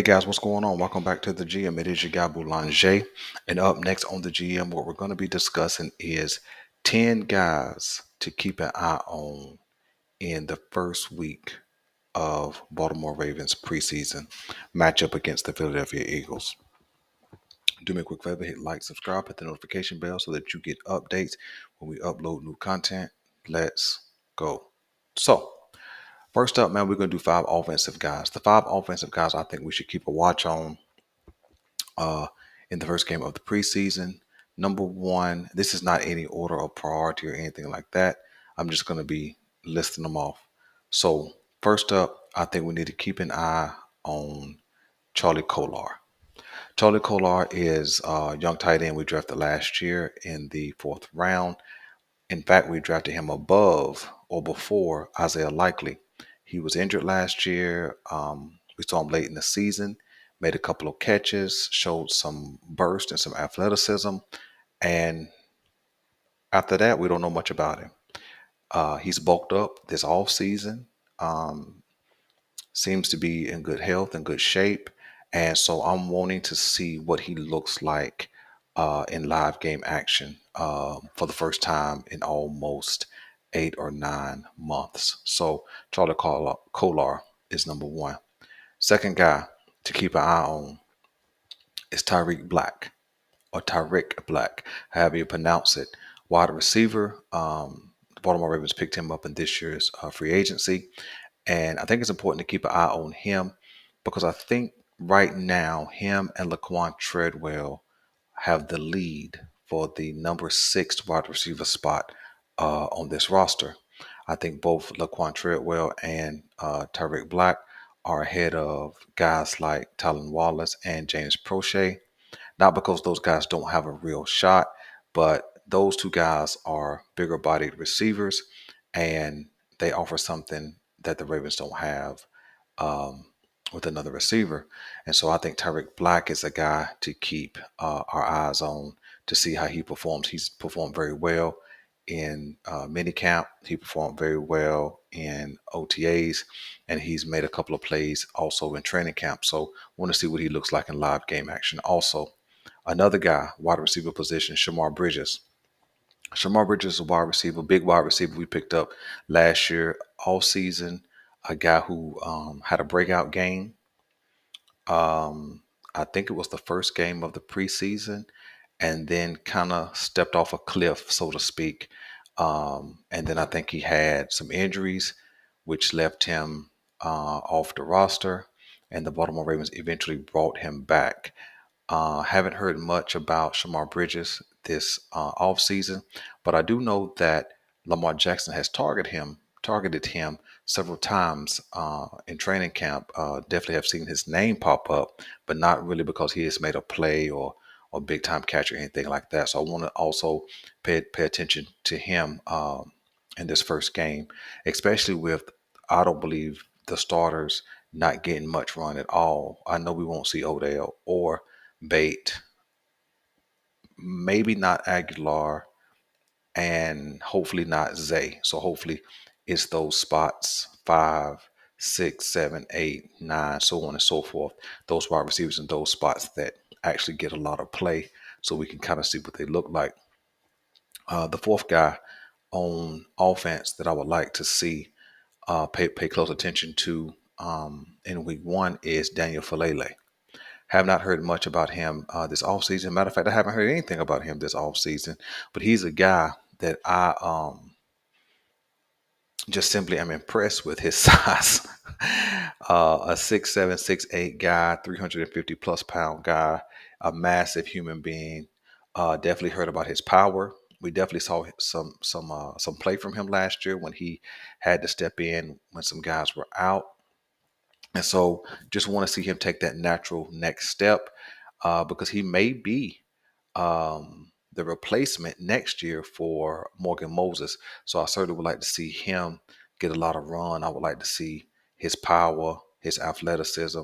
guys, what's going on? Welcome back to the GM. It is your guy Boulanger. And up next on the GM, what we're going to be discussing is 10 guys to keep an eye on in the first week of Baltimore Ravens preseason matchup against the Philadelphia Eagles. Do me a quick favor, hit like, subscribe, hit the notification bell so that you get updates when we upload new content. Let's go. So, first up, man, we're going to do 5 offensive guys. The 5 offensive guys I think we should keep a watch on uh, in the first game of the preseason. Number one, this is not any order of priority or anything like that. I'm just going to be listing them off. So, first up, I think we need to keep an eye on Charlie Kolar. Charlie Kolar is a young tight end we drafted last year in the fourth round. In fact, we drafted him above or before Isaiah Likely. He was injured last year. We saw him late in the season, made a couple of catches, showed some burst and some athleticism. And after that, we don't know much about him. He's bulked up this off season. Um, Seems to be in good health and good shape. And so I'm wanting to see what he looks like in live game action for the first time in almost 8 or 9 months. So Kolar is number one. Second guy to keep an eye on is Tyreek Black or Tyreek Black, however you pronounce it. Wide receiver. The Baltimore Ravens picked him up in this year's free agency. And I think it's important to keep an eye on him because I think right now him and Laquan Treadwell have the lead for the number 6 wide receiver spot on this roster. I think both Laquan Treadwell and Tyreek Black are ahead of guys like Talon Wallace and James Prochet. Not because those guys don't have a real shot, but those two guys are bigger bodied receivers and they offer something that the Ravens don't have um, with another receiver. And so I think Tyreek Black is a guy to keep our eyes on to see how he performs. He's performed very well in minicamp. He performed very well in OTAs, and he's made a couple of plays also in training camp. So want to see what he looks like in live game action. Also, another guy, wide receiver position, Shamar Bridges. Shamar Bridges is a wide receiver, big wide receiver we picked up last year, all season. A guy who had a breakout game. Um, I think it was the first game of the preseason, and then kind of stepped off a cliff, so to speak. And then I think he had some injuries, which left him off the roster, and the Baltimore Ravens eventually brought him back. Haven't heard much about Shamar Bridges this offseason, but I do know that Lamar Jackson has targeted him several times in training camp. Definitely have seen his name pop up, but not really because he has made a play or big time catch or anything like that. So I want to also pay attention to him in this first game, especially with I don't believe the starters not getting much run at all. I know we won't see Odell or Bate, maybe not Aguilar, and hopefully not Zay. So hopefully it's those spots 5, 6, 7, 8, 9, so on and so forth. Those wide receivers in those spots that actually get a lot of play so we can kind of see what they look like. The fourth guy on offense that I would like to see pay close attention to in week one is Daniel Falele. Have not heard much about him this offseason. Matter of fact, I haven't heard anything about him this offseason. But he's a guy that I just simply am impressed with his size. A 6'7", 6'8" guy, 350 plus pound guy, a massive human being. Definitely heard about his power. We definitely saw some play from him last year when he had to step in when some guys were out. And so just want to see him take that natural next step because he may be the replacement next year for Morgan Moses. So I certainly would like to see him get a lot of run. I would like to see his power, his athleticism,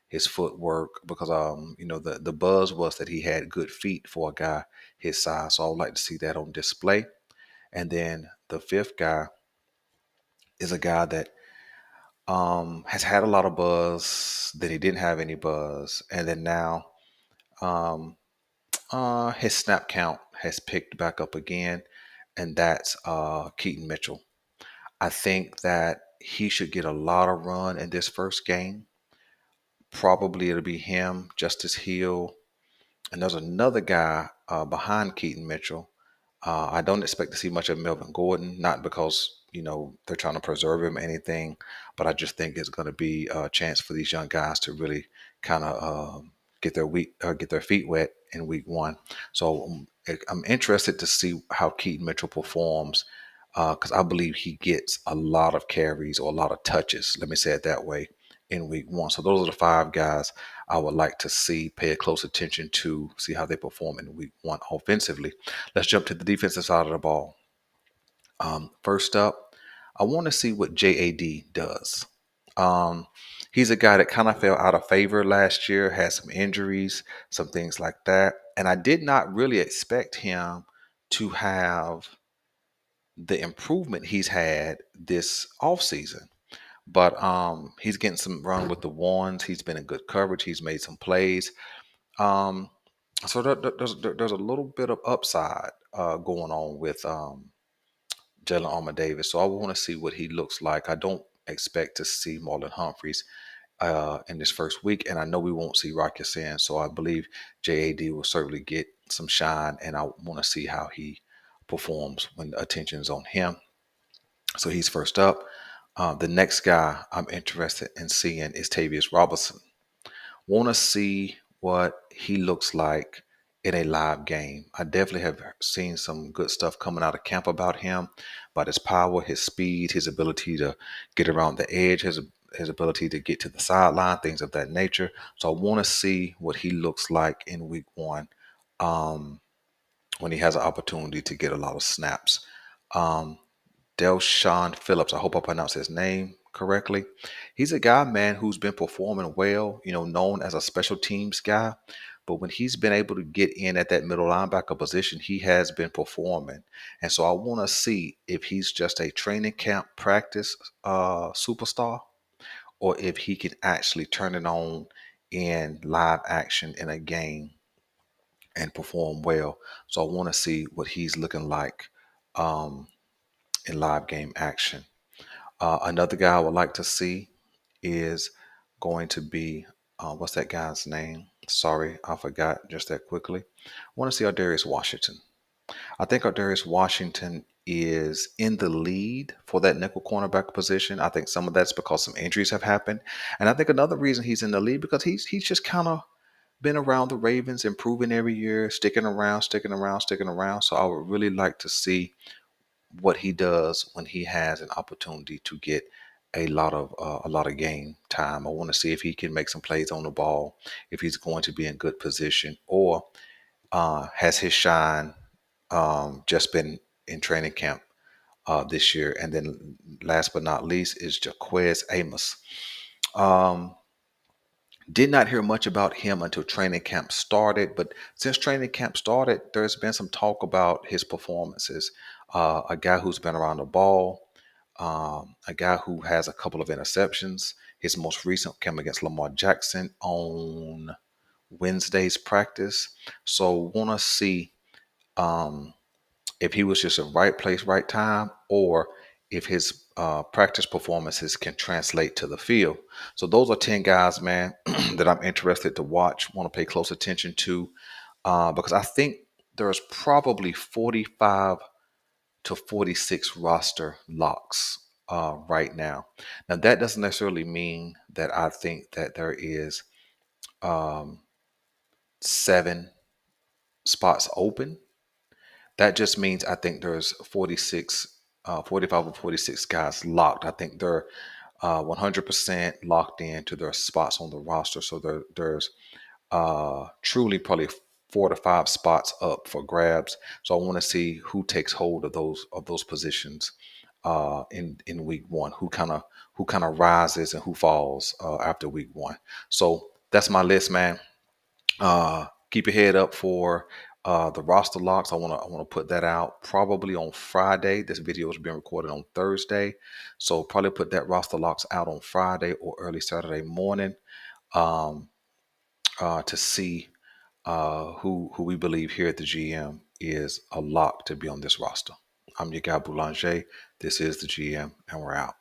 his footwork, because the buzz was that he had good feet for a guy his size. So I would like to see that on display. And then the fifth guy is a guy that has had a lot of buzz. Then he didn't have any buzz, and then now um, his snap count has picked back up again, and that's Keaton Mitchell. I think that he should get a lot of run in this first game. Probably it'll be him, Justice Hill, and there's another guy behind Keaton Mitchell. I don't expect to see much of Melvin Gordon, not because they're trying to preserve him or anything, but I just think it's going to be a chance for these young guys to really kind of get their feet wet in week one. So I'm interested to see how Keaton Mitchell performs because I believe he gets a lot of carries or a lot of touches. Let me say it that way in week one. So those are the five guys I would like to see, pay a close attention to, see how they perform in week one offensively. Let's jump to the defensive side of the ball. First up, I want to see what JAD does. Um, he's a guy that kind of fell out of favor last year, had some injuries, some things like that. And I did not really expect him to have the improvement he's had this offseason. But he's getting some run with the ones. He's been in good coverage. He's made some plays. Um, so there's a little bit of upside going on with Jalen Armour Davis. So I want to see what he looks like. I don't expect to see Marlon Humphreys in this first week, and I know we won't see Rocky Sin. So I believe JAD will certainly get some shine, and I want to see how he performs when the attention's on him. So he's first up. The next guy I'm interested in seeing is Tavius Robertson. Want to see what he looks like in a live game. I definitely have seen some good stuff coming out of camp about him, about his power, his speed, his ability to get around the edge, his ability to get to the sideline, things of that nature. So I want to see what he looks like in week one when he has an opportunity to get a lot of snaps. Um, Delshawn Phillips. I hope I pronounced his name correctly. He's a guy, man, who's been performing well, known as a special teams guy. But when he's been able to get in at that middle linebacker position, he has been performing. And so I want to see if he's just a training camp practice superstar or if he can actually turn it on in live action in a game and perform well. So I want to see what he's looking like um, in live game action. Another guy I would like to see is going to be what's that guy's name? Sorry, I forgot just that quickly. I want to see Ardarius Washington. I think Ardarius Washington is in the lead for that nickel cornerback position. I think some of that's because some injuries have happened, and I think another reason he's in the lead because he's just kind of been around the Ravens, improving every year, sticking around, sticking around, sticking around. So I would really like to see what he does when he has an opportunity to get a lot of game time. I want to see if he can make some plays on the ball, if he's going to be in good position, or has his shine just been in training camp this year. And then last but not least is Jaquez Amos. Um, did not hear much about him until training camp started, but since training camp started, there's been some talk about his performances. A guy who's been around the ball, a guy who has a couple of interceptions. His most recent came against Lamar Jackson on Wednesday's practice. So want to see um, if he was just in right place, right time, or if his practice performances can translate to the field. So those are 10 guys, man, that I'm interested to watch, want to pay close attention to, because I think there's probably 45 to 46 roster locks right now. Now, that doesn't necessarily mean that I think that there is um, 7 spots open. That just means I think there's 45 or 46 guys locked. I think they're 100% locked into their spots on the roster. So there's truly probably 4 to 5 spots up for grabs. So I want to see who takes hold of those positions in week one. Who kind of rises and who falls after week one. So that's my list, man. Keep your head up for The roster locks, I wanna put that out probably on Friday. This video is being recorded on Thursday, so probably put that roster locks out on Friday or early Saturday morning, um, to see who we believe here at the GM is a lock to be on this roster. I'm your guy Boulanger. This is the GM, and we're out.